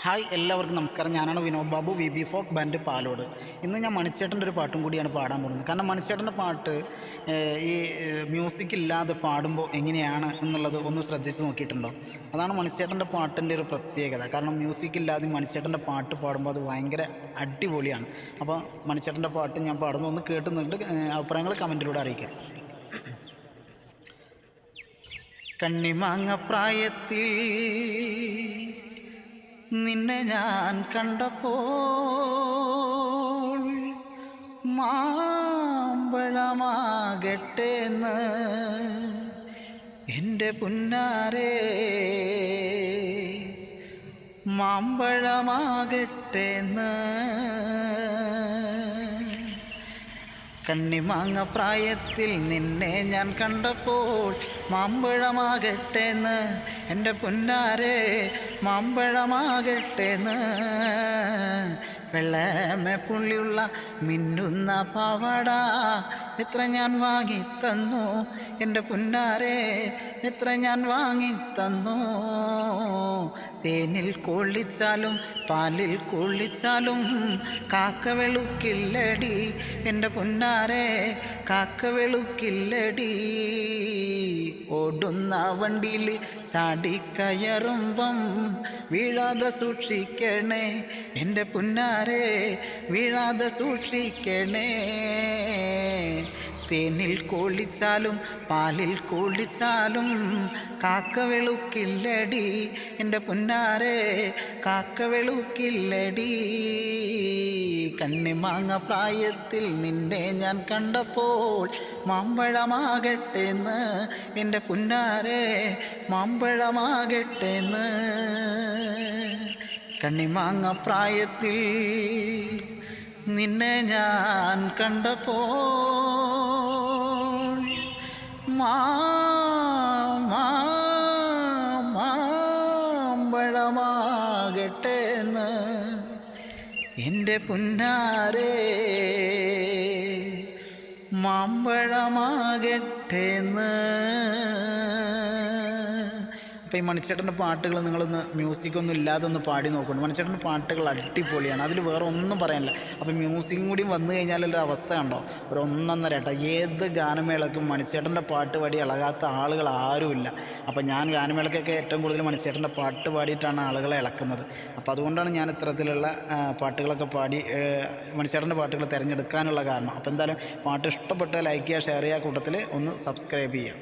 Hi എല്ലാവർക്കും നമസ്കാരം. ഞാനാണ് Vinod Babu, VB folk band Palode. ഇന്ന് ഞാൻ മണിച്ചേട്ടൻ്റെ ഒരു പാട്ടും കൂടിയാണ് പാടാൻ പോകുന്നത്. കാരണം മണിച്ചേട്ടൻ്റെ പാട്ട് ഈ മ്യൂസിക് ഇല്ലാതെ പാടുമ്പോൾ എങ്ങനെയാണ് എന്നുള്ളത് ഒന്ന് ശ്രദ്ധിച്ച് നോക്കിയിട്ടുണ്ടോ? അതാണ് മണിച്ചേട്ടൻ്റെ പാട്ടിൻ്റെ ഒരു പ്രത്യേകത. കാരണം മ്യൂസിക് ഇല്ലാതെ മണിച്ചേട്ടൻ്റെ പാട്ട് പാടുമ്പോൾ അത് ഭയങ്കര അടിപൊളിയാണ്. അപ്പോൾ മണിച്ചേട്ടൻ്റെ പാട്ട് ഞാൻ പാടുന്നു, ഒന്ന് കേട്ടുന്നുണ്ട് അഭിപ്രായങ്ങൾ കമൻറ്റിലൂടെ അറിയിക്കാം. കണ്ണിമാങ്ങ പ്രായത്തിൽ നിന്നെ ഞാൻ കണ്ടപ്പോൾ മാമ്പഴമാകട്ടേന്ന് എൻ്റെ പുന്നാരേ, മാമ്പഴമാകട്ടേന്ന്. കണ്ണിമാങ്ങ പ്രായത്തിൽ നിന്നെ ഞാൻ കണ്ടപ്പോൾ മാമ്പഴമാകട്ടേന്ന് എൻ്റെ പുന്നാരേ, മാമ്പഴമാകട്ടേന്ന്. വെള്ളമേ പുള്ളിയുള്ള മിന്നുന്ന പാവാട എത്ര ഞാൻ വാങ്ങിത്തന്നു എൻ്റെ പുന്നാരേ, എത്ര ഞാൻ വാങ്ങിത്തന്നു. തേനിൽ കൊള്ളിച്ചാലും പാലിൽ കൊള്ളിച്ചാലും കാക്ക വെളുക്കില്ലടി എൻ്റെ പുന്നാരേ, കാക്ക വെളുക്കില്ലടി. ഓടുന്ന വണ്ടിയിൽ ചാടിക്കയറുമ്പം വീഴാതെ സൂക്ഷിക്കണേ എൻ്റെ പുന്നാരേ, വീഴാതെ സൂക്ഷിക്കണേ. തേനിൽ കൊള്ളിച്ചാലും പാലിൽ കൊള്ളിച്ചാലും കാക്ക വെളുക്കില്ലടി എൻ്റെ പുന്നാരേ, കാക്ക വെളുക്കില്ലടി. കണ്ണിമാങ്ങ പ്രായത്തിൽ നിന്നെ ഞാൻ കണ്ടപ്പോൾ മാമ്പഴമാകട്ടേന്ന് എൻ്റെ പുന്നാരേ, മാമ്പഴമാകട്ടേന്ന്. കണ്ണിമാങ്ങ പ്രായത്തിൽ നിന്നെ ഞാൻ കണ്ടപ്പോൾ മാമ്പഴമാകട്ടേന്ന് എൻ്റെ പുന്നാരേ, മാമ്പഴമാകട്ടേന്ന്. അപ്പോൾ ഈ മണിച്ചേട്ടൻ്റെ പാട്ടുകൾ നിങ്ങളൊന്ന് മ്യൂസിക്കൊന്നും ഇല്ലാതെ ഒന്ന് പാടി നോക്കണം. മണിച്ചേട്ടൻ്റെ പാട്ടുകൾ അടിപൊളിയാണ്, അതിൽ വേറെ ഒന്നും പറയാനില്ല. അപ്പോൾ മ്യൂസിക്കും കൂടി വന്നു കഴിഞ്ഞാലൊരു അവസ്ഥ കണ്ടോ, ഒരു ഒന്നൊന്നര ഏട്ടാ. ഏത് ഗാനമേളക്കും മണിച്ചേട്ടൻ്റെ പാട്ട് പാടി ഇളകാത്ത ആളുകൾ ആരുമില്ല. അപ്പോൾ ഞാൻ ഗാനമേളക്കൊക്കെ ഏറ്റവും കൂടുതൽ മണിച്ചേട്ടൻ്റെ പാട്ട് പാടിയിട്ടാണ് ആളുകളെ ഇളക്കുന്നത്. അപ്പോൾ അതുകൊണ്ടാണ് ഞാൻ ഇത്തരത്തിലുള്ള പാട്ടുകളൊക്കെ പാടി മണിച്ചേട്ടൻ്റെ പാട്ടുകൾ തിരഞ്ഞെടുക്കാനുള്ള കാരണം. അപ്പോൾ എന്തായാലും പാട്ട് ഇഷ്ടപ്പെട്ട് ലൈക്ക് ചെയ്യുക, ഷെയർ ചെയ്യുക, കൂട്ടത്തിൽ ഒന്ന് സബ്സ്ക്രൈബ് ചെയ്യുക.